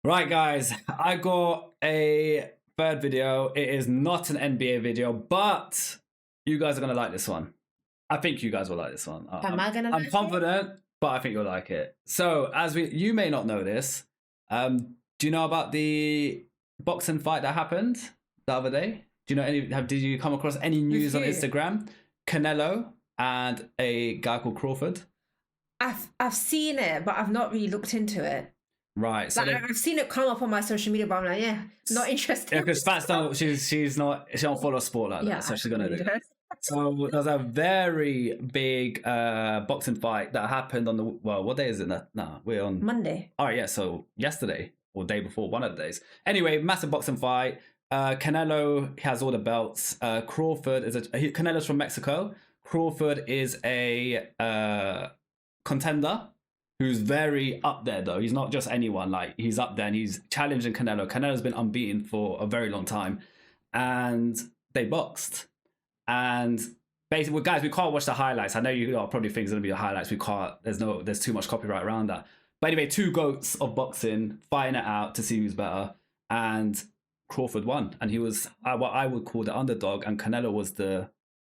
Right, guys, I got a third video. It is not an NBA video, but you guys are going to like this one. I think you guys will like this one. I'm confident, but I think you'll like it. So, you may not know this. Do you know about the boxing fight that happened the other day? Do you know did you come across any news on Instagram? Canelo and a guy called Crawford? I've seen it, but I've not really looked into it. Right. So I've seen it come up on my social media, but I'm like, yeah, not interested. Yeah, because Fats don't. She don't follow sport like that, so she's gonna do it. So there's a very big boxing fight that happened on what day is it? No, we're on Monday. All right, yeah. So yesterday or day before, one of the days. Anyway, massive boxing fight. Canelo has all the belts. Crawford Canelo's from Mexico. Crawford is a contender who's very up there, though. He's not just anyone. Like, he's up there and he's challenging Canelo. Canelo's been unbeaten for a very long time. And they boxed. And basically, guys, we can't watch the highlights. I know you probably think it's going to be the highlights. We can't. There's too much copyright around that. But anyway, two goats of boxing fighting it out to see who's better. And Crawford won. And he was what I would call the underdog. And Canelo was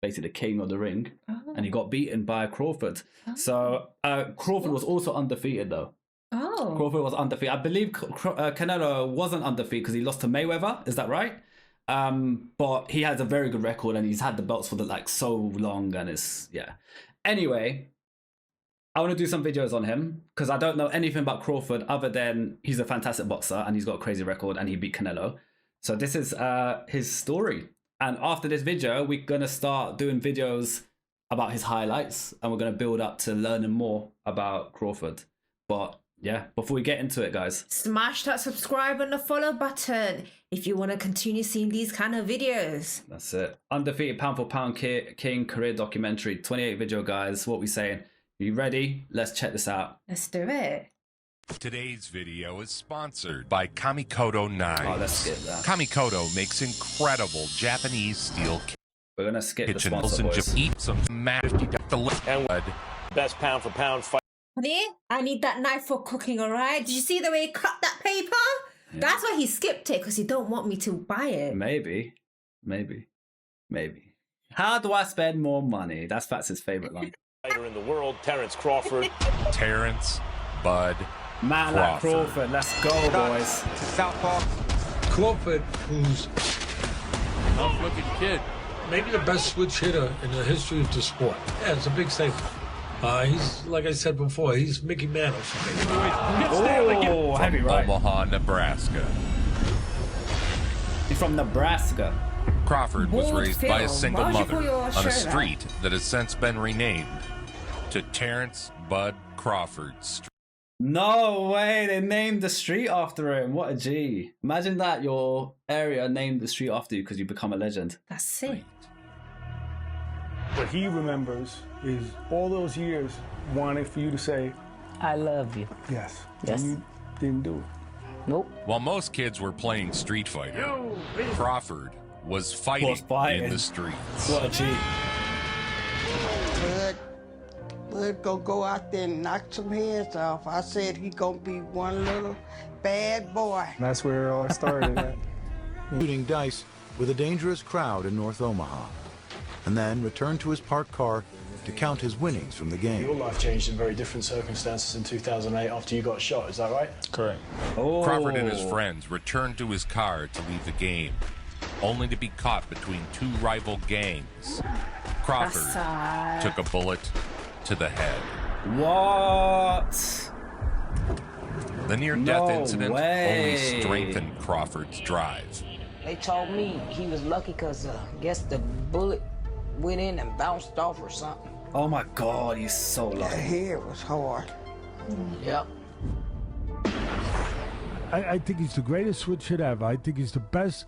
basically the king of the ring, and he got beaten by Crawford. So Crawford was also undefeated, though. Crawford was undefeated. I believe Canelo wasn't undefeated because he lost to Mayweather. Is that right? But he has a very good record, and he's had the belts for so long, and it's Anyway, I want to do some videos on him because I don't know anything about Crawford other than he's a fantastic boxer and he's got a crazy record and he beat Canelo. So this is his story. And after this video, we're going to start doing videos about his highlights, and we're going to build up to learning more about Crawford. But yeah, before we get into it, guys, smash that subscribe and the follow button if you want to continue seeing these kind of videos. That's it. Undefeated pound for pound king career documentary, 28 video, guys. What we saying? Are you ready? Let's check this out. Let's do it. Today's video is sponsored by Kamikoto Knives. Oh, let's skip that. Kamikoto makes incredible Japanese steel We're gonna skip the sponsor, sponsor voice. Eat some best pound for pound fight. Honey, I need that knife for cooking, all right? Did you see the way he cut that paper? Yeah. That's why he skipped it, because he don't want me to buy it. Maybe. How do I spend more money? That's Fats' favorite line. Fighter in the world, Terence Crawford. Terence, Bud, Man like Crawford, let's go, boys. Southpaw. Crawford, who's a tough-looking kid, maybe the best switch hitter in the history of the sport. Yeah, it's a big statement. He's, like I said before, he's Mickey Mantle. Oh, heavy right. Omaha, Nebraska. He's from Nebraska. Crawford was raised by a single mother on a street that has since been renamed to Terence Bud Crawford Street. No way, they named the street after him. What a G. Imagine that your area named the street after you because you become a legend. That's sick. What he remembers is all those years wanting for you to say, I love you. Yes. Yes. And you didn't do it. Nope. While most kids were playing Street Fighter, Crawford was fighting in the streets. What a G. Bud go out there and knock some heads off. I said he gonna be one little bad boy. And that's where it all started at. Shooting dice with a dangerous crowd in North Omaha, and then returned to his parked car to count his winnings from the game. Your life changed in very different circumstances in 2008 after you got shot, is that right? Correct. Oh. Crawford and his friends returned to his car to leave the game, only to be caught between two rival gangs. Crawford took a bullet to the head. What? The near-death incident only strengthened Crawford's drive. They told me he was lucky because I guess the bullet went in and bounced off or something. Oh my God, he's so lucky. The hair was hard. Yep. I think he's the greatest switch hit ever. I think he's the best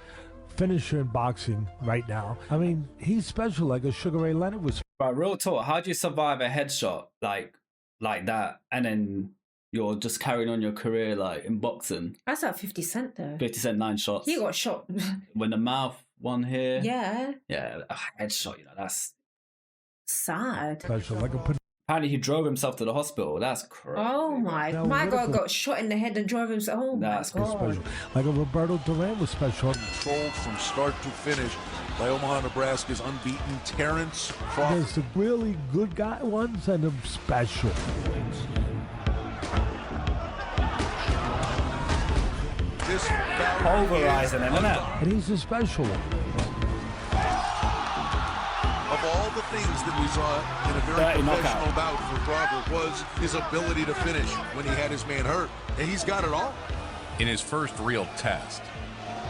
finisher in boxing right now. I mean, he's special, like a Sugar Ray Leonard was. Right, real talk. How do you survive a headshot like that, and then you're just carrying on your career in boxing? That's like 50 Cent though. 50 Cent, 9 shots. He got shot. When the mouth, one here. Yeah. Yeah, a headshot. That's sad. Special, like a Apparently, he drove himself to the hospital. That's crazy. Oh my God, got shot in the head and drove himself. Oh That's my God. Special. Like a Roberto Duran was special. Controlled from start to finish by Omaha, Nebraska's unbeaten Terence Crawford. There's the really good guy ones and the special. This Pulverizing him, isn't it? And he's a special one. Of all the things that we saw in a very professional bout for Crawford was his ability to finish when he had his man hurt. And he's got it all. In his first real test,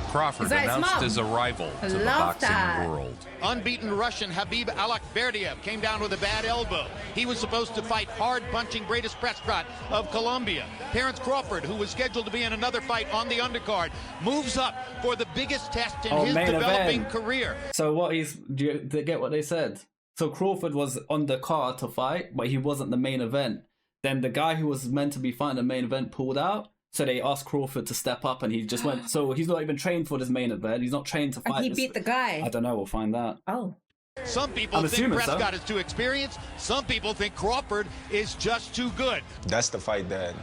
Crawford announced his arrival to the boxing world. Unbeaten Russian Habib Alakberdiev came down with a bad elbow. He was supposed to fight hard-punching Greatest Prescott of Colombia. Terence Crawford, who was scheduled to be in another fight on the undercard, moves up for the biggest test in his developing career. So do you get what they said? So Crawford was on the card to fight, but he wasn't the main event. Then the guy who was meant to be fighting the main event pulled out. So they asked Crawford to step up, and he just went. So he's not even trained for this main event. He's not trained to fight. And he beat the guy. I don't know. We'll find out. Oh. Some people think Prescott is too experienced. Some people think Crawford is just too good. That's the fight that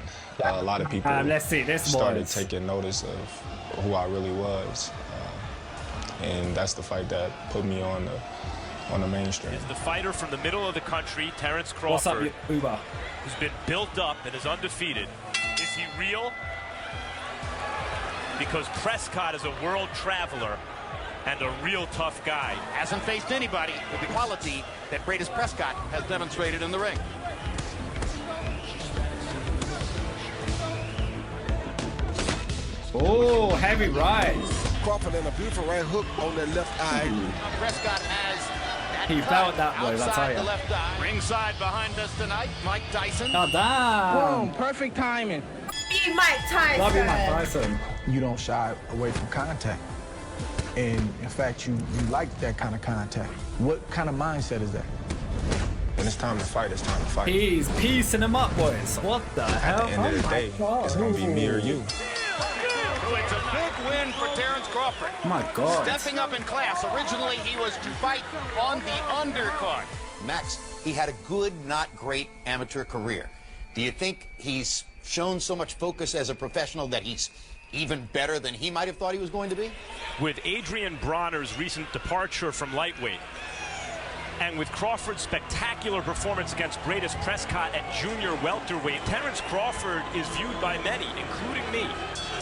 a lot of people started taking notice of who I really was. And that's the fight that put me on the mainstream. Is the fighter from the middle of the country, Terence Crawford, What's up, Uber? Who's been built up and is undefeated. Is he real? Because Prescott is a world traveler and a real tough guy. Hasn't faced anybody with the quality that Greatest Prescott has demonstrated in the ring. Oh, heavy right. Crawford and a beautiful right hook on the left eye. Prescott has he felt that way, that's how the left eye. Ringside behind us tonight, Mike Tyson. Oh, damn. Boom, perfect timing. Be Mike Tyson. Love you, Mike Tyson. You don't shy away from contact. And in fact, you like that kind of contact. What kind of mindset is that? When it's time to fight, it's time to fight. He's piecing him up, boys. What the hell? At the end of the day, it's going to be me or you. It's a big win for Terence Crawford. My God. Stepping up in class. Originally, he was to fight on the undercard. Max, he had a good, not great amateur career. Do you think he's shown so much focus as a professional that he's even better than he might have thought he was going to be? With Adrian Bronner's recent departure from lightweight, and with Crawford's spectacular performance against Greatest Prescott at junior welterweight, Terence Crawford is viewed by many, including me,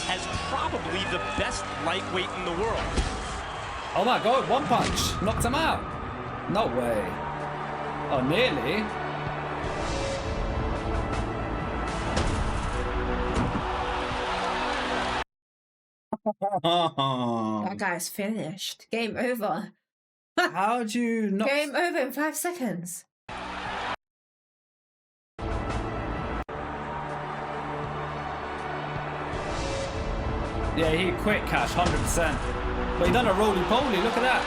as probably the best lightweight in the world. Oh my God, one punch. Knocked him out. No way. Oh, nearly. That guy's finished. Game over. How'd you not? Game over in 5 seconds. Yeah, he quit Cash, 100%. But he done a roly-poly, look at that.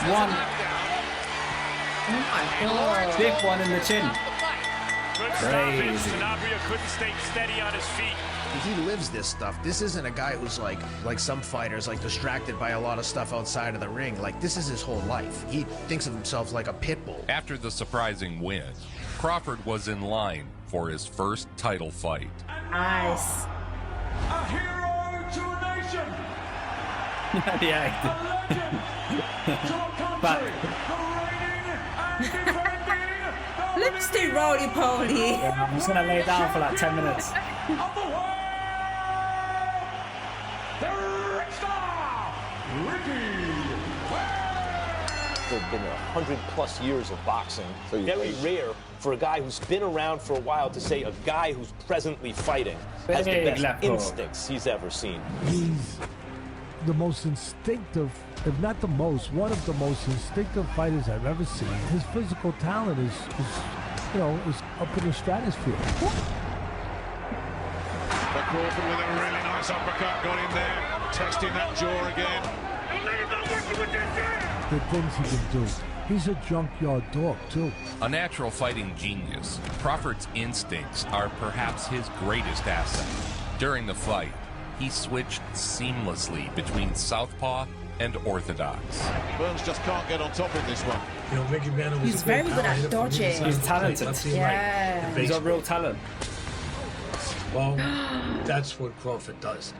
One. Oh my God. Big one in the chin. Crazy. Sanabria couldn't stay steady on his feet. He lives this stuff. This isn't a guy who's like some fighters, like distracted by a lot of stuff outside of the ring. Like, this is his whole life. He thinks of himself like a pit bull. After the surprising win, Crawford was in line for his first title fight. Nice. A hero to a nation. Yeah. A legend to a country. The reigning and defending. Let's do roly-poly. Yeah, I'm just going to lay down for like 10 minutes. Of the world, the Ring Star, Ricky. There have been 100+ years of boxing. Very rare for a guy who's been around for a while to say a guy who's presently fighting has the best instincts he's ever seen. He's the most instinctive, if not the most, one of the most instinctive fighters I've ever seen. His physical talent is up in the stratosphere. But Crawford with a really nice uppercut got him there, testing that jaw again. The things he can do. He's a junkyard dog, too. A natural fighting genius, Crawford's instincts are perhaps his greatest asset. During the fight, he switched seamlessly between southpaw and orthodox. Burns just can't get on top of this one. You know, Mickey Mantle was He's very good at dodging. He's talented. Yeah. He's got real talent. Well, that's what Crawford does.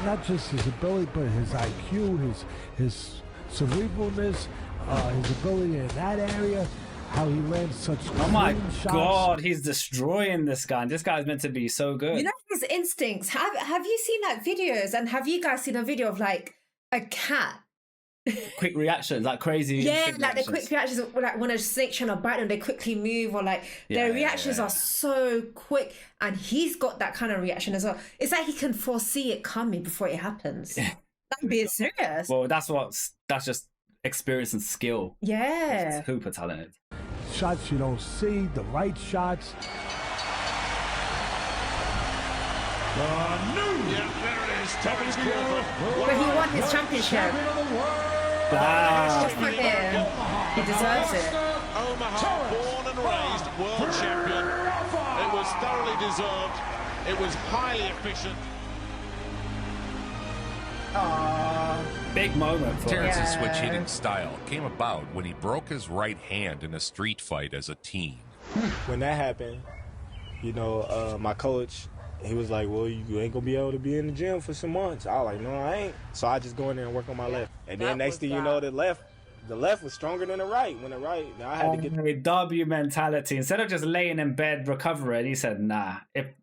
Not just his ability, but his IQ, his cerebralness, his ability in that area, how he lands such Oh my clean shots. god, he's destroying this guy. And this guy's meant to be so good. You know his instincts. Have you seen like videos, and have you guys seen a video of like a cat? Quick reactions, like crazy. Yeah, instant like the reactions. quick reactions, like when a snake trying to bite them, they quickly move, or like their reactions are so quick, and he's got that kind of reaction as well. It's like he can foresee it coming before it happens. I'm being serious. Well, that's just experience and skill. Yeah. He's super talented. Shots you don't see, the right shots. But he won his championship. Just for him. He deserves it. Omaha, born and raised world champion. It was thoroughly deserved. It was highly efficient. Big moment for Terence's switch hitting style came about when he broke his right hand in a street fight as a teen. When that happened, you know, my coach, he was like, well, you ain't gonna be able to be in the gym for some months. I was like, no, I ain't. So I just go in there and work on my left. And then next thing you know, the left was stronger than the right. When the right, I had to get W mentality. Instead of just laying in bed recovering, he said, nah, let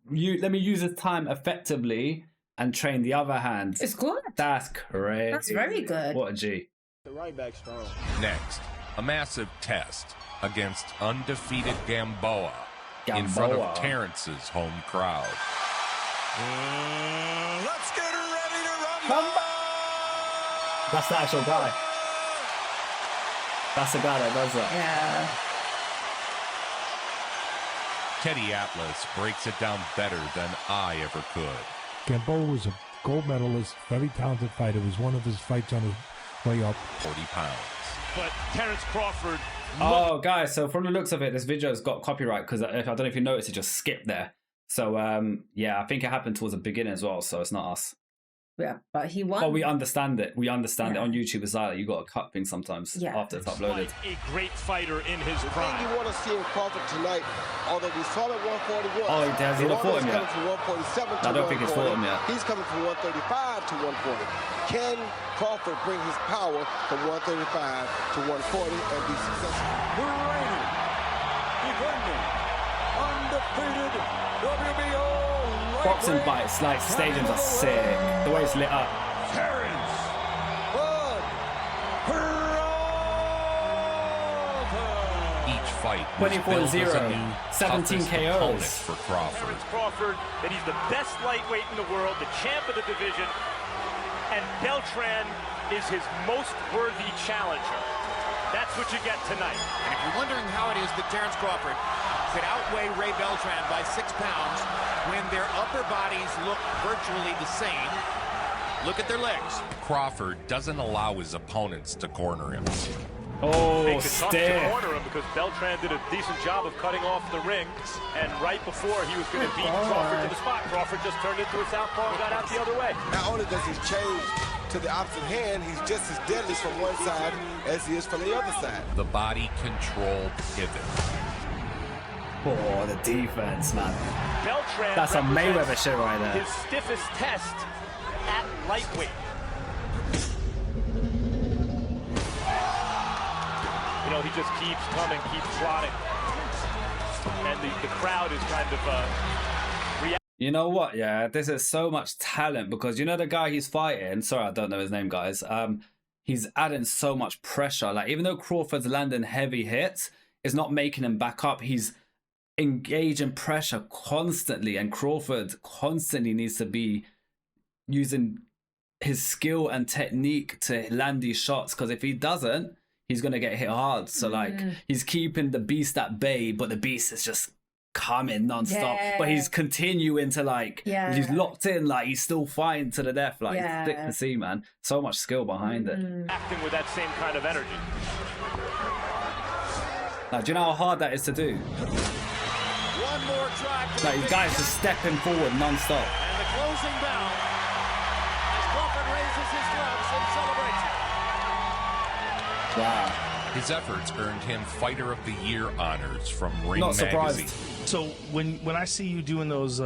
me use this time effectively and train the other hand. It's good. That's crazy. That's very good. What a G. the right back strong. Next, a massive test against undefeated Gamboa. In front of Terence's home crowd. Let's get ready to rumble. That's the actual guy. That's the guy that does that. Yeah. Teddy Atlas breaks it down better than I ever could. Gamboa was a gold medalist, very talented fighter. It was one of his fights on his way up. 40 pounds. But Terence Crawford. Oh, guys, so from the looks of it, this video's got copyright because I don't know if you noticed, it just skipped there. So, yeah, I think it happened towards the beginning as well, so it's not us. Yeah, but he won. Oh, we understand it. We understand it on YouTube as well. You got to cut things sometimes after it's uploaded. A great fighter in his prime. The thing you want to see in Crawford tonight, although we saw him at 141. Oh, has he not fought him yet? From 147 to I don't think he's fought him yet. He's coming from 135 to 140. Can Crawford bring his power from 135 to 140 and be successful? The reigning, defending, undefeated WBO Boxing fights, like stadiums are sick. The way it's lit up. Terence. 24-0, 17 KOs for Crawford. Crawford, that he's the best lightweight in the world, the champ of the division, and Beltran is his most worthy challenger. That's what you get tonight. And if you're wondering how it is that Terence Crawford could outweigh Ray Beltran by 6 pounds when their upper bodies look virtually the same, look at their legs. Crawford doesn't allow his opponents to corner him. Oh, Make it tough to stiff. corner him because Beltran did a decent job of cutting off the ring, and right before he was going to beat Crawford to the spot, Crawford just turned into a southpaw and got out the other way. Not only does he change to the opposite hand, he's just as deadly from one side as he is from the other side. The body control pivot. Oh, the defense, man. Beltran That's a Mayweather shit right there. his stiffest test at lightweight. You know, he just keeps coming, keeps trotting. And the crowd is kind of reacting. You know what? Yeah, this is so much talent because you know the guy he's fighting. Sorry, I don't know his name, guys. He's adding so much pressure. Like even though Crawford's landing heavy hits, it's not making him back up. He's engaging pressure constantly, and Crawford constantly needs to be using his skill and technique to land these shots. Because if he doesn't, he's gonna get hit hard. So like he's keeping the beast at bay, but the beast is just coming non-stop. But he's continuing to like he's locked in, like he's still fighting to the death. Like it's thick to see, man. So much skill behind it. Acting with that same kind of energy. Like, do you know how hard that is to do? One more try. Like these guys just stepping forward non-stop. And the closing bell as Crawford raises his gloves in celebration. Wow. His efforts earned him Fighter of the Year honors from Ring Not surprised. Magazine. So when I see you doing those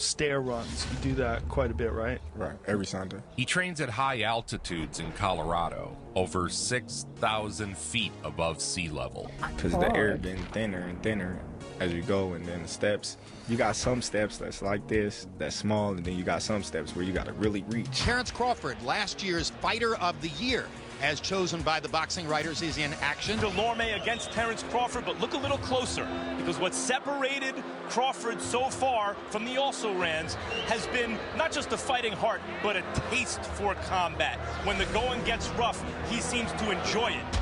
stair runs, you do that quite a bit, right? Right, every Sunday. He trains at high altitudes in Colorado, over 6,000 feet above sea level. Because the air getting thinner and thinner as you go, and then the steps. You got some steps that's like this, that's small, and then you got some steps where you got to really reach. Terence Crawford, last year's Fighter of the Year, as chosen by the boxing writers, is in action. Delorme against Terence Crawford, but look a little closer, because what separated Crawford so far from the also-rans has been not just a fighting heart, but a taste for combat. When the going gets rough, he seems to enjoy it.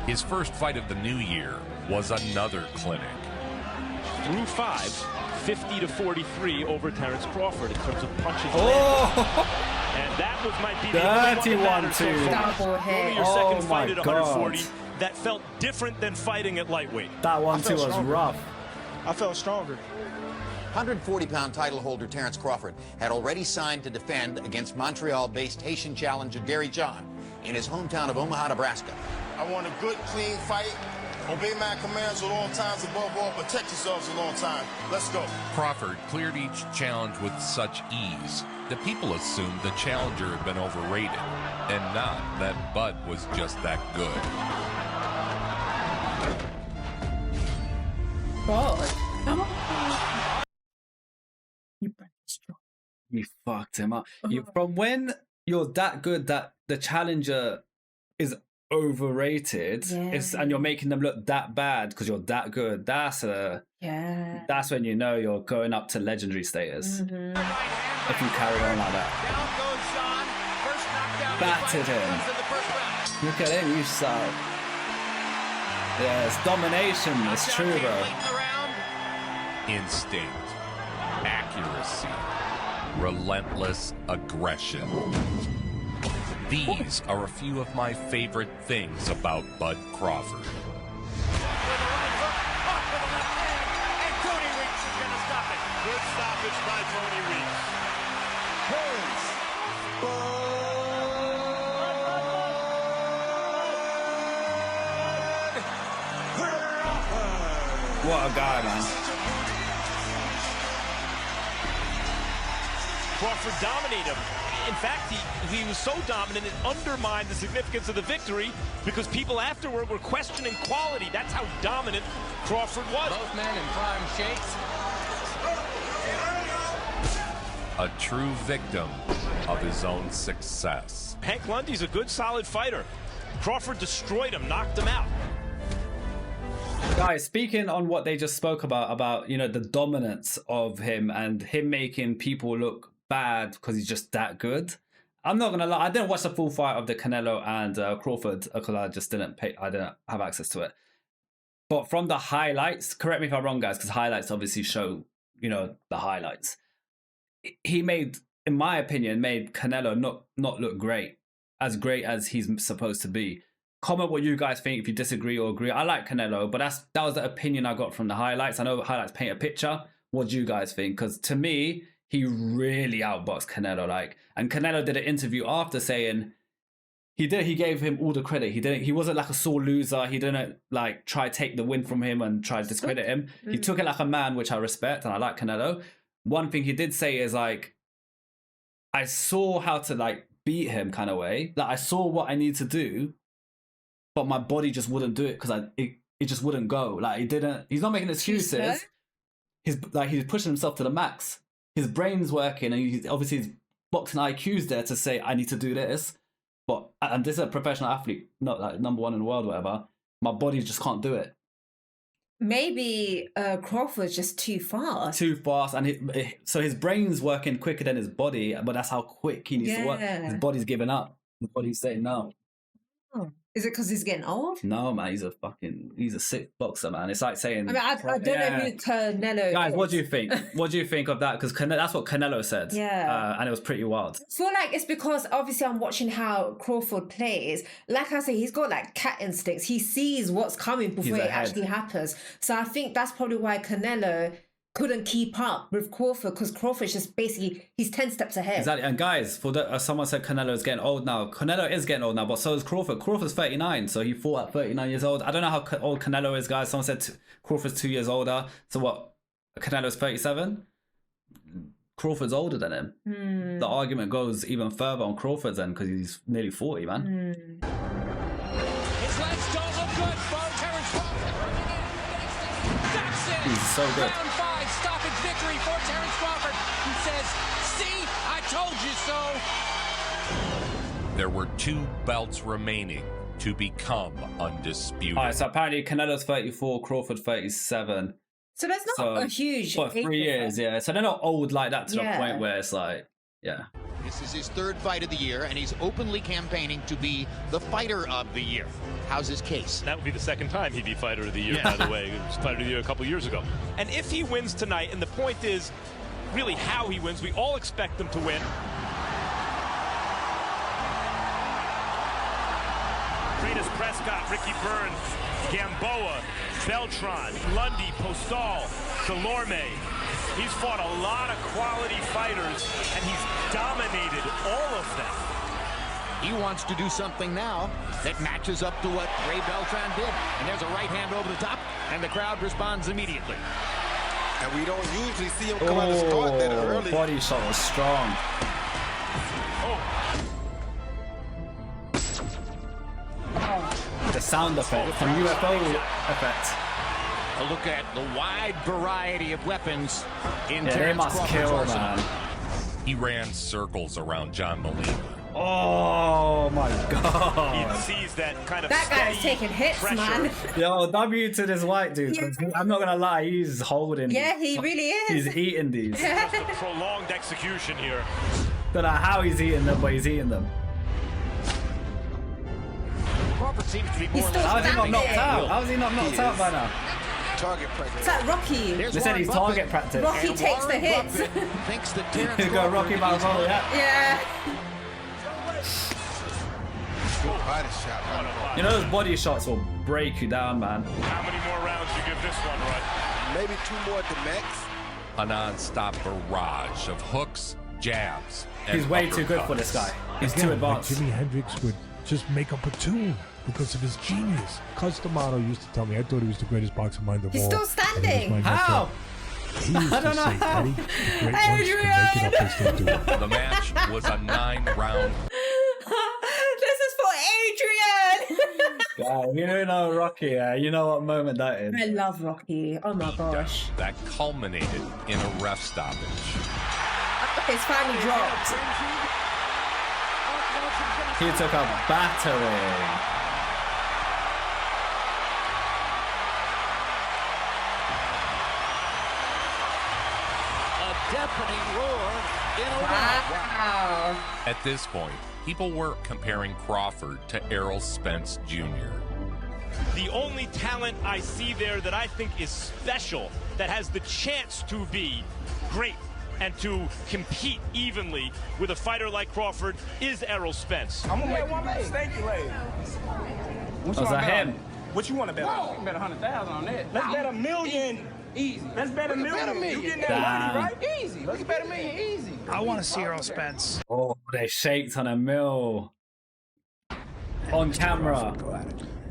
His first fight of the new year was another clinic. Through 5, 50-43 over Terence Crawford in terms of punches. And that might be the dirty only one 1-2. Double hit. Only your second Oh fight my at 140 that felt different than fighting at lightweight. That 1-2 was rough. I felt stronger. 140-pound title holder Terence Crawford had already signed to defend against Montreal-based Haitian challenger Gary John in his hometown of Omaha, Nebraska. I want a good, clean fight. Obey my commands at all times, above all, protect yourselves a long time. Let's go. Crawford cleared each challenge with such ease that people assumed the challenger had been overrated, and not that Bud was just that good. You fucked him up. From when you're that good that the challenger is overrated, and you're making them look that bad because you're that good, that's when you know you're going up to legendary status. If you carry on like that. Battered him. Look at him, you suck. Yeah, it's domination, it's true, bro. Instinct, accuracy, relentless aggression. These are a few of my favorite things about Bud Crawford. And Tony Weeks is going to stop it. Good stoppage by Tony Weeks. What a guy, man. Crawford dominated him. In fact, he was so dominant it undermined the significance of the victory because people afterward were questioning quality. That's how dominant Crawford was. Both men in prime shakes. A true victim of his own success. Hank Lundy's a good, solid fighter. Crawford destroyed him, knocked him out. Guys, speaking on what they just spoke about, you know, the dominance of him and him making people look bad because he's just that good. I'm not gonna lie, I didn't watch the full fight of the Canelo and Crawford because I just didn't have access to it. But from the highlights, correct me if I'm wrong, guys, because highlights obviously show, you know, the highlights. He made, in my opinion, made Canelo not look great as he's supposed to be. Comment what you guys think if you disagree or agree. I like Canelo, but that was the opinion I got from the highlights. I know highlights paint a picture. What do you guys think? Because to me, he really outboxed Canelo. And Canelo did an interview after saying he gave him all the credit. He wasn't like a sore loser. He didn't like try to take the win from him and try to discredit him. He took it like a man, which I respect, and I like Canelo. One thing he did say is like, I saw how to like beat him kind of way. Like I saw what I need to do, but my body just wouldn't do it because it just wouldn't go. Like he's not making excuses. He's pushing himself to the max. His brain's working, and obviously his boxing IQ's there to say, I need to do this. And this is a professional athlete, not like number one in the world, whatever. My body just can't do it. Maybe Crawford's just too fast. And so his brain's working quicker than his body, but that's how quick he needs to work. His body's giving up. His body's saying no. Oh. Is it because he's getting old? No, man, he's a sick boxer, man. It's like saying... I mean, I don't know who Canelo Guys, is. what do you think? What do you think of that? Because that's what Canelo said. Yeah. And it was pretty wild. I feel like it's because obviously I'm watching how Crawford plays. Like I say, he's got like cat instincts. He sees what's coming before it actually happens. So I think that's probably why Canelo couldn't keep up with Crawford because Crawford's just basically, he's 10 steps ahead. Exactly. And guys, for someone said Canelo is getting old now. Canelo is getting old now, but so is Crawford. Crawford's 39, so he fought at 39 years old. I don't know how old Canelo is, guys. Someone said Crawford's 2 years older. So what? Canelo's 37? Crawford's older than him. The argument goes even further on Crawford's end because he's nearly 40, man. His legs don't look good for Terence Crawford. That's it. He's so good. Round 5, stoppage victory for Terence Crawford. He says, "See, I told you so." There were 2 belts remaining to become undisputed. All right, so apparently Canelo's 34, Crawford 37. So there's not a huge... What, 3 years, yeah. So they're not old like that to the point where it's like, yeah. This is his 3rd fight of the year, and he's openly campaigning to be the fighter of the year. How's his case? That would be the 2nd time he'd be fighter of the year, by the way. He was fighter of the year a couple years ago. And if he wins tonight, and the point is really how he wins, we all expect him to win. Greatest Prescott, Ricky Burns, Gamboa, Beltran, Lundy, Postal, Delorme. He's fought a lot of quality fighters, and he's dominated all of them. He wants to do something now that matches up to what Ray Beltran did. And there's a right hand over the top, and the crowd responds immediately. And we don't usually see him come out and start that early. Body shot was strong. The sound effect, from UFO effect. A look at the wide variety of weapens in They Terence must Crawford's kill, arsenal. man. He ran circles around John Molina. Oh my god. He sees that kind of That guy's taking hits, man. Yo, W to this white dude. I'm not gonna lie, he's holding. Yeah, he really is. He's eating these. Just a prolonged execution here. Don't know how he's eating them, but he's eating them. Crawford seems to be more How is he not knocked out? How is he not knocked out by now? Target practice. It's like Rocky. They said he's target practice. Rocky takes the hits. Thinks that Terence Go Crawford Rocky is Balboa, yeah. Yeah. Good body shot. You know those body shots will break you down, man. How many more rounds you give this one, Rudd? Maybe 2 more at the max. A non-stop barrage of hooks, jabs, and He's way too good for this guy. He's too advanced. Like Jimi Hendrix would just make up a tune because of his genius. Custamato used to tell me I thought he was the greatest boxing mind of all. He's still standing. How? He used I don't to know say, how. Eddie, great ones can make it up, they still do it. The match was a 9-round. This is for Adrian. Yeah, you know Rocky, you know what moment that is. I love Rocky. Oh my gosh. That culminated in a ref stoppage. It's finally dropped. He took a battering. a deafening roar in a Wow. At this point, people were comparing Crawford to Errol Spence Jr. The only talent I see there that I think is special, that has the chance to be great and to compete evenly with a fighter like Crawford, is Errol Spence. I'm gonna make one mistake, you lady. Was that him? What you want to bet on? You can bet 100,000 on that. Let's bet $1 million. Easy. Let's bet $1 million. You getting that money, right? Easy. Let's bet $1 million. Easy. I want to see Errol Spence. Oh, they shaked on $1 million. On camera.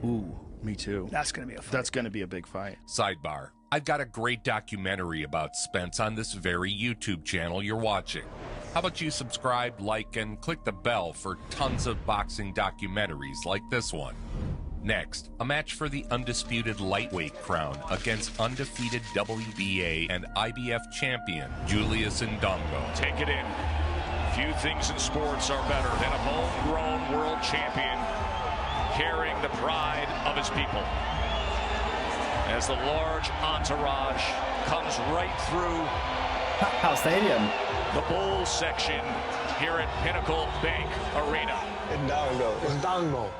Ooh, me too. That's gonna be a big fight. Sidebar. I've got a great documentary about Spence on this very YouTube channel you're watching. How about you subscribe, like, and click the bell for tons of boxing documentaries like this one. Next, a match for the undisputed lightweight crown against undefeated WBA and IBF champion Julius Ndongo. Take it in. Few things in sports are better than a homegrown world champion carrying the pride of his people. As the large entourage comes right through House Stadium. the Bulls section here at Pinnacle Bank Arena. Ndongo.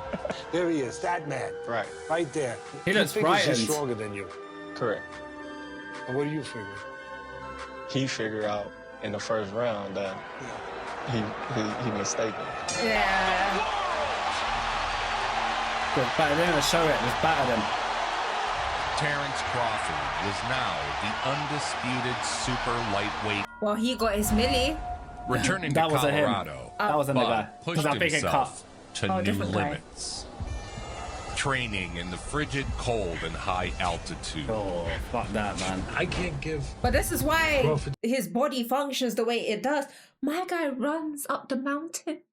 There he is, that man. Right. Right there. He looks figures he's frightened. stronger than you. Correct. And what do you figure? He figured out in the first round that he mistaken. Yeah. Good, but they're gonna show it. Just battered him. Terence Crawford was now the undisputed super lightweight. Well, he got his milli. Returning to That wasn't him. Colorado, That wasn't the guy. pushed 'Cause I think it himself to new different guy. limits. Training in the frigid cold and high altitude. Oh, fuck that, man. I can't give. But this is why Crawford. his body functions the way it does. My guy runs up the mountain.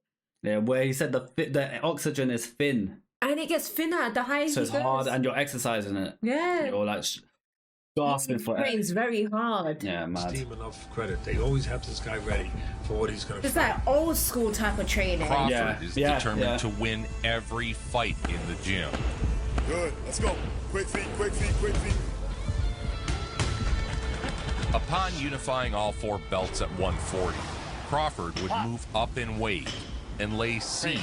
Yeah, where he said the oxygen is thin, And it gets thinner the higher so he it's goes. hard, and you're exercising it. Yeah. You're like gasping for air. Trains very hard. Yeah, Give mad. this team enough credit. They always have this guy ready for what he's going to It's like old school type of training. Crawford is determined to win every fight in the gym. Good. Let's go. Quick feet, quick feet, quick feet. Upon unifying all 4 belts at 140, Crawford would move up in weight and lay siege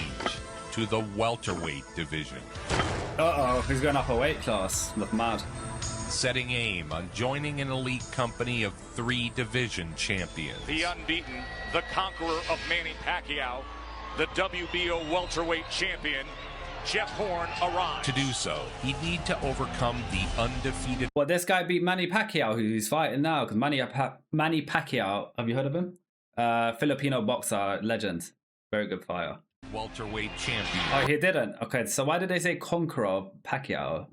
to the welterweight division. Uh-oh, he's going up a weight class. Look mad. Setting aim on joining an elite company of 3 division champions. The unbeaten, the conqueror of Manny Pacquiao, the WBO welterweight champion, Jeff Horn arrives. To do so, he'd need to overcome the undefeated. Well, this guy beat Manny Pacquiao, who he's fighting now, because Manny Pacquiao, have you heard of him? Filipino boxer, legend. Very good fighter. Welterweight champion. Oh, he didn't. Okay, so why did they say conqueror of Pacquiao?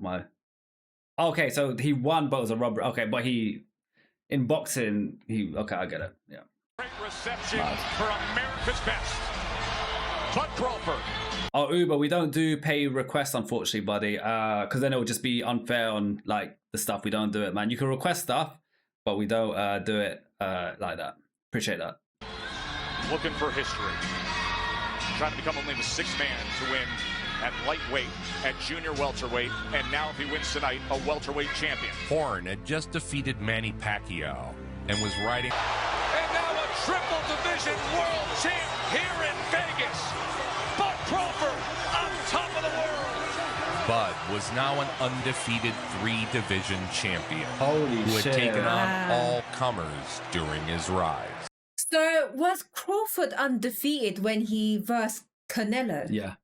Okay, so he won, but it was a robbery. Okay, but in boxing, okay, I get it. Yeah. Great reception for America's best. Bud Crawford. Oh, Uber, we don't do pay requests, unfortunately, buddy, because then it would just be unfair on like the stuff. We don't do it, man. You can request stuff, but we don't do it like that. Appreciate that. Looking for history. Trying to become only the 6th man to win at lightweight, at junior welterweight, and now if he wins tonight, a welterweight champion. Horn had just defeated Manny Pacquiao and was riding. And now a triple division world champ here in Vegas. Bud Crawford on top of the world. Bud was now an undefeated 3-division champion. Holy who had shit. taken on all comers during his rise. So was Crawford undefeated when he versed Canelo? Yeah.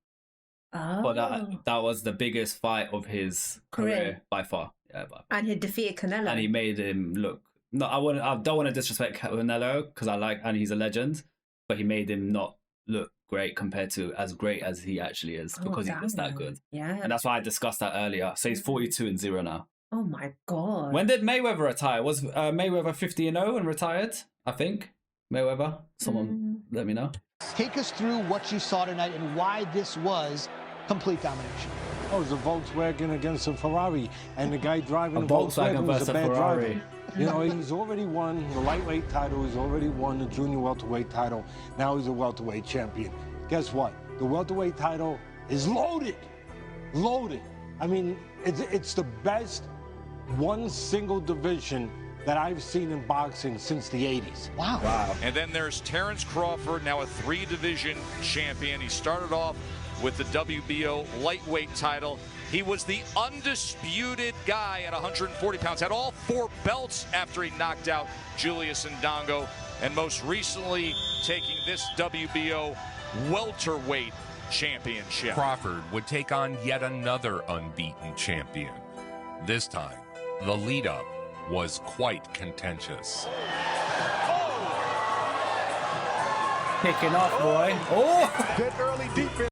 Oh. But that was the biggest fight of his career by far. Yeah, and he defeated Canelo. And he made him look. No, I don't want to disrespect Canelo because and he's a legend, but he made him not look great compared to as great as he actually is because he was that good. Yeah. And that's why I discussed that earlier. So he's 42-0 now. Oh my god. When did Mayweather retire? Was Mayweather 50-0 and retired? I think Mayweather. Someone let me know. Take us through what you saw tonight and why this was complete domination. Oh, it was a Volkswagen against a Ferrari, and the guy driving A the Volkswagen was versus a bad Ferrari. driver. You know, he's already won the lightweight title. He's already won the junior welterweight title. Now he's a welterweight champion. Guess what? The welterweight title is loaded. Loaded. I mean, it's the best one single division that I've seen in boxing since the 80s. Wow. And then there's Terence Crawford, now a 3-division champion. He started off with the WBO lightweight title. He was the undisputed guy at 140 pounds, had all 4 belts after he knocked out Julius Ndongo, and most recently taking this WBO welterweight championship. Crawford would take on yet another unbeaten champion. This time, the lead-up was quite contentious. Kicking off, boy. Oh! Good early defense.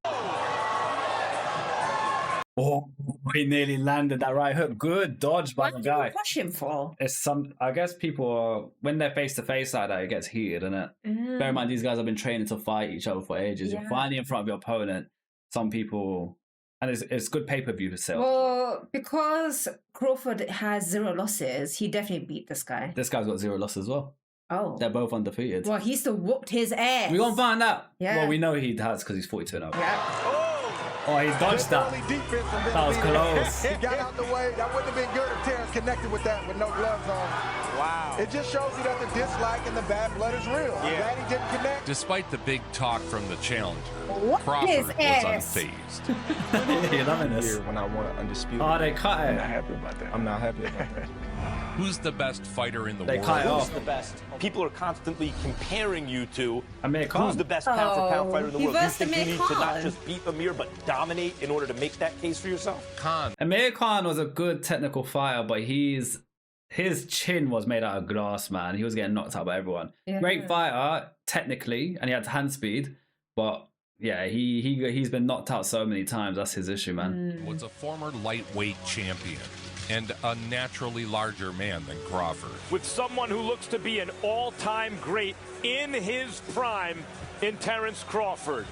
Oh, he nearly landed that right hook. Good dodge by the guy. Push him for. It's I guess people are, when they're face to face like that, it gets heated, isn't it? Bear in mind, these guys have been training to fight each other for ages. Yeah. You're finally in front of your opponent. Some people, and it's good pay-per-view for sale. Well, because Crawford has 0 losses, he definitely beat this guy. This guy's got 0 losses as well. Oh. They're both undefeated. Well, he still whooped his ass. We gonna find out. Yeah. Well, we know he has because he's 42-0. Yeah. Oh, he dodged that. That was close. He got out the way. That wouldn't have been good if Terence connected with that with no gloves on. Wow. It just shows you that the dislike and the bad blood is real. I'm glad he didn't connect. Despite the big talk from the challenger, What Crawford his was ass? unfazed. You're loving this. When I want to undisputed. Oh, they cut it. I'm not happy about that. I'm not happy about that. Who's the best fighter in the They world? cut it Who's off. the best? People are constantly comparing you to Amir Khan. who's the best pound-for-pound fighter in the he world. You versed think you Amir need to not Khan. just beat Amir, but dominate in order to make that case for yourself? Khan. Amir Khan was a good technical fighter, but his chin was made out of glass, man. He was getting knocked out by everyone. Yeah. Great fighter, technically, and he had hand speed, but yeah, he's been knocked out so many times. That's his issue, man. Was a former lightweight champion and a naturally larger man than Crawford. With someone who looks to be an all-time great in his prime in Terence Crawford.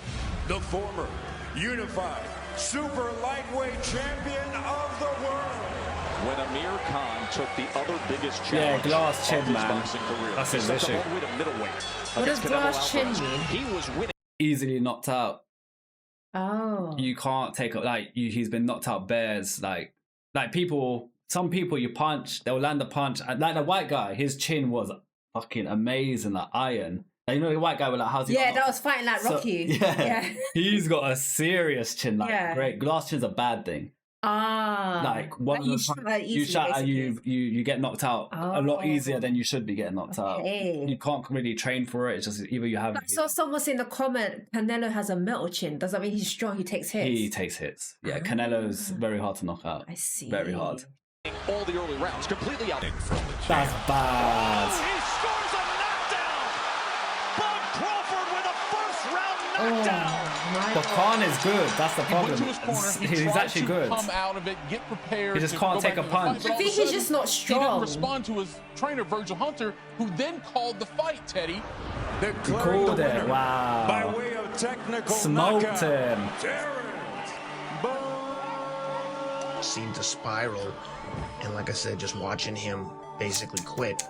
The former unified super lightweight champion of the world. When Amir Khan took the other biggest Yeah, challenge glass chin, of his man. boxing career, That's his he stepped issue. all the way to middleweight What does against Canelo glass chin Alvarez. mean? He was winning. Easily knocked out. Oh. You can't take he's been knocked out bears. Like people, some people you punch, they'll land a punch. And like the white guy, his chin was fucking amazing, like iron. Like, you know the white guy with like, how's he? Yeah, got that was fighting like So- Rocky. yeah. He's got a serious chin. Like Yeah. great glass chin's a bad thing. Ah. Like one of you the shatter you easily, shatter, basically. you get knocked out a lot easier Oh. than you should be getting knocked out. Okay. You can't really train for it. It's just either you have I saw someone in the comment, Canelo has a metal chin. Does that mean he's strong? He takes hits? he takes hits. Yeah, Canelo's very hard to knock out. I see. Very hard. all the early rounds, completely out. That's bad. He scores a knockdown. Bud Crawford with a first round knockdown. But Khan is good. That's the He problem. went to his corner. He He's tried actually to good. come out of it, get prepared. He just to can't go take back a in the fight, punch. but all I think of a he's sudden, just not He didn't strong. respond to his trainer, Virgil Hunter, who then called the fight, Teddy. He called it. Wow. By way of technical Smoked knockout, him. Seemed to spiral, and like I said, just watching him basically quit.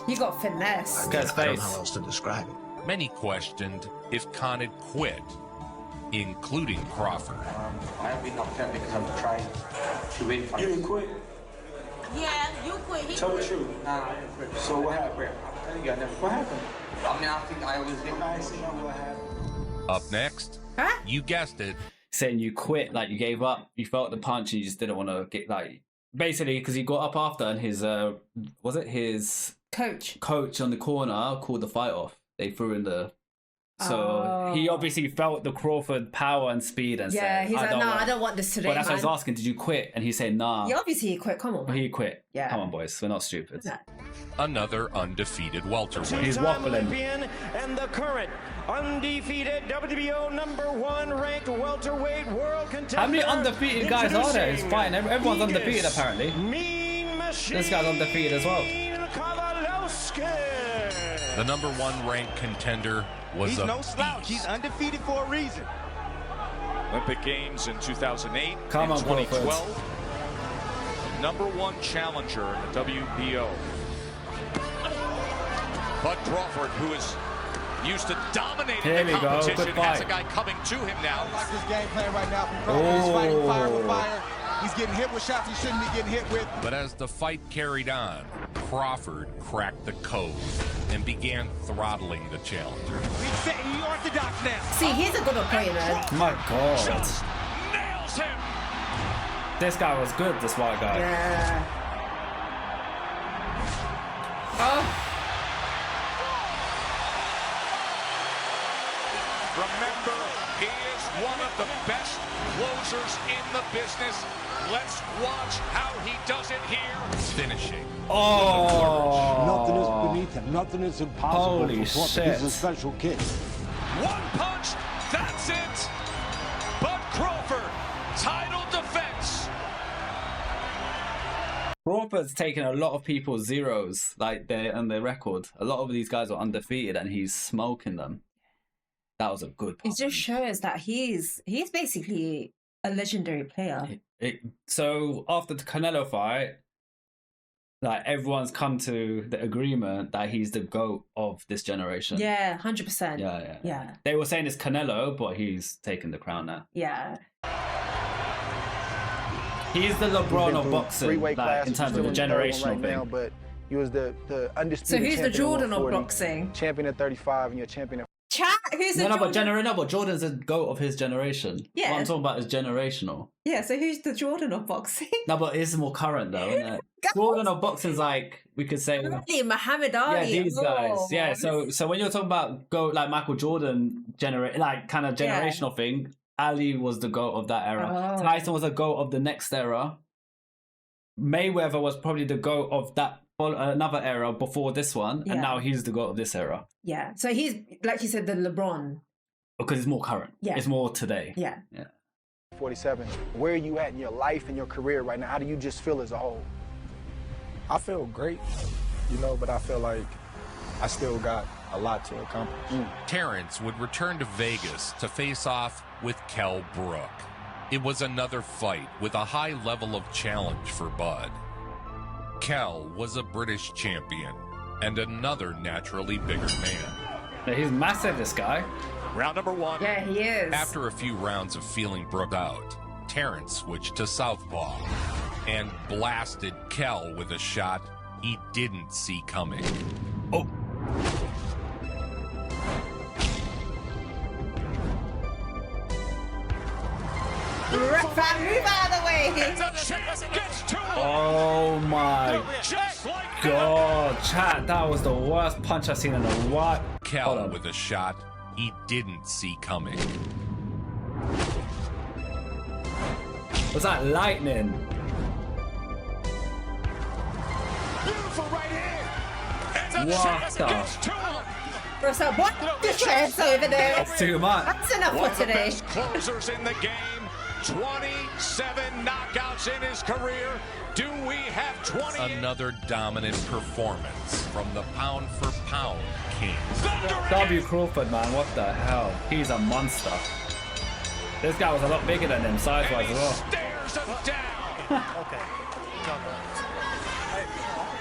You got finesse. I don't know how else to describe it. Many questioned if Khan had quit, including Crawford. I've been upset because I'm trying to win. You didn't quit? Yeah, you quit. He Tell the quit. truth. Nah, I didn't quit. So what happened? What happened? I mean, I think I was getting nice. You know what happened? Up next, you guessed it, Saying you quit, like you gave up, you felt the punch, and you just didn't want to get like basically because he got up after and his his coach on the corner called the fight off. They threw in the. So he obviously felt the Crawford power and speed and Yeah, said, he's like, want... I don't want this today, But that's what I was man. asking, did you quit? And he said, nah. Yeah, obviously he quit. Come on, man. He quit. Yeah. Come on, boys. We're not stupid. another undefeated welterweight. He's Two-time waffling. Olympian and the current undefeated WBO #1 ranked welterweight world contender. How many undefeated guys are there? It's fine. Everyone's undefeated, apparently. Mean Machine. This guy's undefeated as well. The #1 ranked contender was He's a no slouch. He's undefeated for a reason. Olympic Games in 2008 Come and on, 2012. #1 challenger in the WBO. Bud Crawford, who is used to dominating Here the we go. competition, Good has a fight. guy coming to him now. I like this game plan right now from Crawford. He's fighting fire with Oh. fire. He's getting hit with shots he shouldn't be getting hit with. But as the fight carried on, Crawford cracked the code and began throttling the challenger. He's setting the orthodox now. See, he's a good opponent. My God. Just nails him. This guy was good, this white guy. Yeah. Oh. Remember, he is one of the best closers in the business. Let's watch how he does it here. Finishing. Oh. Nothing is beneath him. Nothing is impossible Holy for Crawford. shit. He's a special kid. One punch, that's it. Bud Crawford, title defense. Crawford's taken a lot of people's zeros, like they're on their record. A lot of these guys are undefeated and he's smoking them. That was a good It just shows that he's basically a legendary player. So after the Canelo fight, like everyone's come to the agreement that he's the GOAT of this generation. Yeah, 100%. Yeah. They were saying it's Canelo, but he's taken the crown now. Yeah. He's the LeBron of boxing, like, in terms of the generational thing. Now, but he was the undisputed So who's the champion at Jordan of 140, boxing? Champion at 35, and you're champion at chat. Who's the Jordan? No, but Jordan's a GOAT of his generation. Yeah. What I'm talking about is generational. Yeah, so who's the Jordan of boxing? No, but it's more current though, isn't it? Jordan of boxing is like, we could say... Muhammad Ali. Yeah, these guys. Yeah, so when you're talking about GOAT, like Michael Jordan, generational thing, Ali was the GOAT of that era. Oh. Tyson was a GOAT of the next era. Mayweather was probably the GOAT of that another era before this one, and now he's the GOAT of this era. Yeah, so he's, like you said, the LeBron. Because it's more current. Yeah. It's more today. Yeah. 47. Where are you at in your life and your career right now? How do you just feel as a whole? I feel great, but I feel like I still got a lot to accomplish. Terence would return to Vegas to face off with Kell Brook. It was another fight with a high level of challenge for Bud. Kell was a British champion and another naturally bigger man. Yeah, he's massive, this guy. Round number 1. Yeah, he is. After a few rounds of feeling Brook out, Terence switched to southpaw and blasted Kell with a shot he didn't see coming. Oh. Move out of the way. Oh my God, chat, that was the worst punch I've seen in a while. Kell with a shot he didn't see coming. Was that lightning? Beautiful right hand. What the? What the chance over there? That's too much. That's enough One for of the today. best closers in the game. 27 knockouts in his career. Do we have 20? Another dominant performance from the pound-for-pound king. W. Crawford, man, what the hell? He's a monster. This guy was a lot bigger than him, size-wise as well. Stares him down. Okay.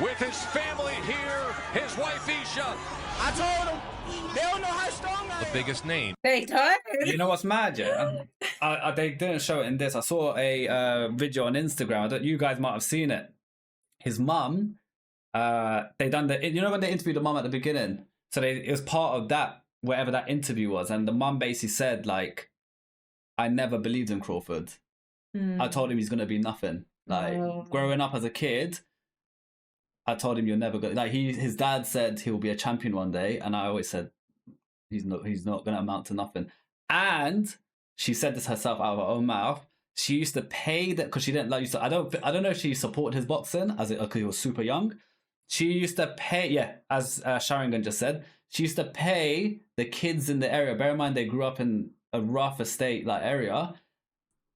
With his family here, his wife Isha. I told them, they don't know how strong I am. The biggest name. They don't. You know what's mad, yeah? They didn't show it in this. I saw a video on Instagram. You guys might have seen it. His mum, they done the... You know when they interviewed the mum at the beginning? So it was part of that, whatever that interview was. And the mum basically said, like, I never believed in Crawford. I told him he's going to be nothing. Like, growing up as a kid... I told him you're never going. Like his dad said he'll be a champion one day, and I always said he's not going to amount to nothing. And she said this herself out of her own mouth. She used to pay that because she didn't like. I don't know if she supported his boxing as because he was super young. She used to pay. As Sharingan just said, she used to pay the kids in the area. Bear in mind they grew up in a rough estate area.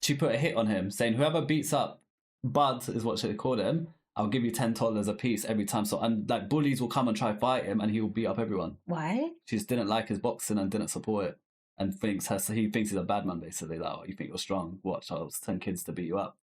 She put a hit on him, saying whoever beats up Bud is what she called him. I'll give you $10 a piece every time. So, and like bullies will come and try to fight him, and he will beat up everyone. Why? She just didn't like his boxing and didn't support it, and he thinks he's a bad man basically. Like, oh, you think you're strong? Watch, I'll send kids to beat you up.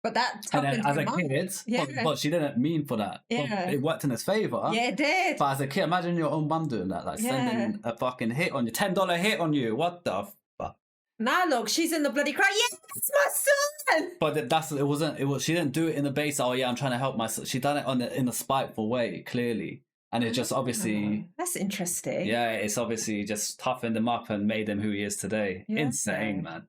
But that and then happened as a kid, but she didn't mean for that. Yeah. It worked in his favor. Yeah, it did. But as a kid, imagine your own mum doing that, like sending a fucking hit on you, $10 hit on you. What the fuck? Now look, she's in the bloody crowd. Yes, it's my son. But she didn't do it in the base. Oh yeah, I'm trying to help my son. She done it in a spiteful way, clearly, and it just obviously. That's interesting. Yeah, it's obviously just toughened him up and made him who he is today. Yeah. Insane, man.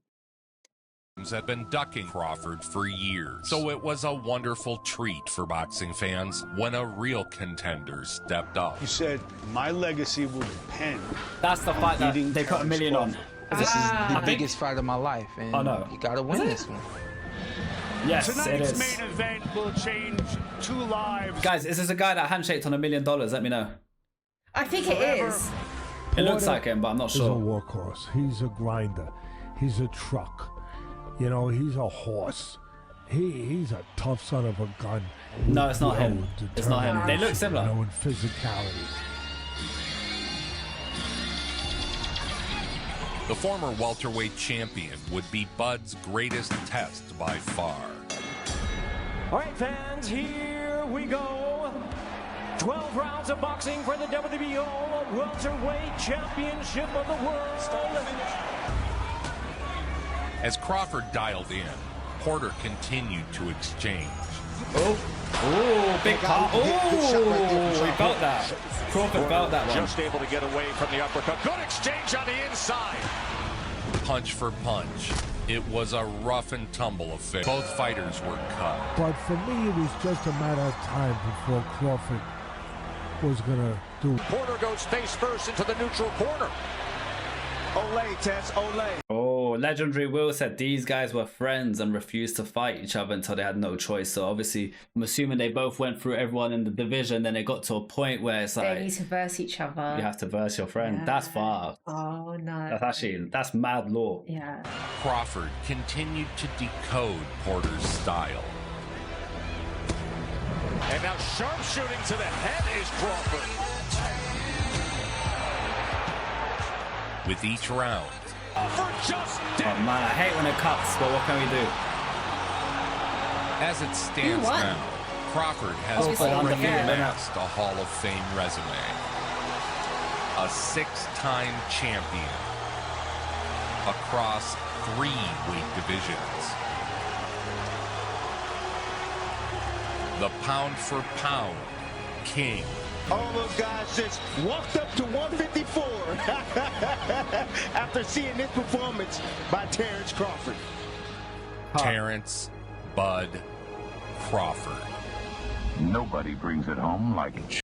Had been ducking Crawford for years, so it was a wonderful treat for boxing fans when a real contender stepped up. You said my legacy will depend. That's the fight that they put $1 million on. This is the biggest fight of my life, and you gotta win this one. Yes, Tonight's it is. main event will change 2 lives. Guys, is this a guy that handshaked on $1 million? Let me know. I think it is. It looks like him, but I'm not sure. He's a workhorse. He's a grinder. He's a truck. You know, he's a horse. He's a tough son of a gun. No, it's not him. It's not him. They look similar. And physicality. The former welterweight champion would be Bud's greatest test by far. All right, fans, here we go. 12 rounds of boxing for the WBO Welterweight Championship of the World. As Crawford dialed in, Porter continued to exchange. Oh, big cut. Oh, he felt that. Crawford felt that one. Just able to get away from the uppercut. Good exchange on the inside. Punch for punch. It was a rough and tumble affair. Both fighters were cut. But for me, it was just a matter of time before Crawford was going to do. Porter goes face first into the neutral corner. Olay, Tess, Olay. Oh, Legendary Will said these guys were friends and refused to fight each other until they had no choice. So obviously, I'm assuming they both went through everyone in the division. Then it got to a point where it's like they need to verse each other. You have to verse your friend. Yeah. That's far. Oh no. That's mad law. Yeah. Crawford continued to decode Porter's style. And now sharpshooting to the head is Crawford. With each round. Oh man, I hate when it cuts, but what can we do? As it stands now, Crawford has already amassed a Hall of Fame resume. A 6-time champion across 3 weight divisions. The pound for pound king. All those guys just walked up to 154 after seeing this performance by Terence Crawford. Terence Bud Crawford. Nobody brings it home like it.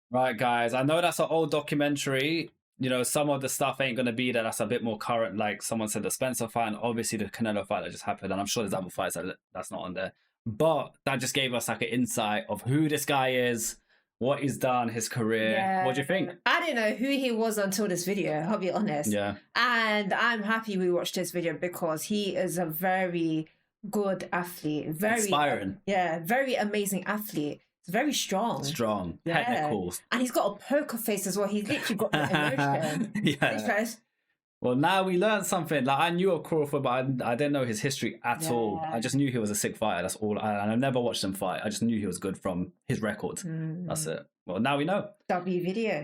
Right, guys, I know that's an old documentary. You know, some of the stuff ain't going to be there. That's a bit more current. Like someone said, the Spencer fight and obviously the Canelo fight that just happened. And I'm sure there's other fights that's not on there. But that just gave us like an insight of who this guy is, what he's done, his career. Yeah. What do you think? I didn't know who he was until this video, I'll be honest. Yeah. And I'm happy we watched this video because he is a very good athlete. Very inspiring. Yeah, very amazing athlete. He's very strong. Technical. And he's got a poker face as well. He's literally got the emotion. Yeah. Well, now we learned something. Like I knew of Crawford, but I didn't know his history at all. I just knew he was a sick fighter. That's all. And I've never watched him fight. I just knew he was good from his record. That's it. Well, now we know. W video.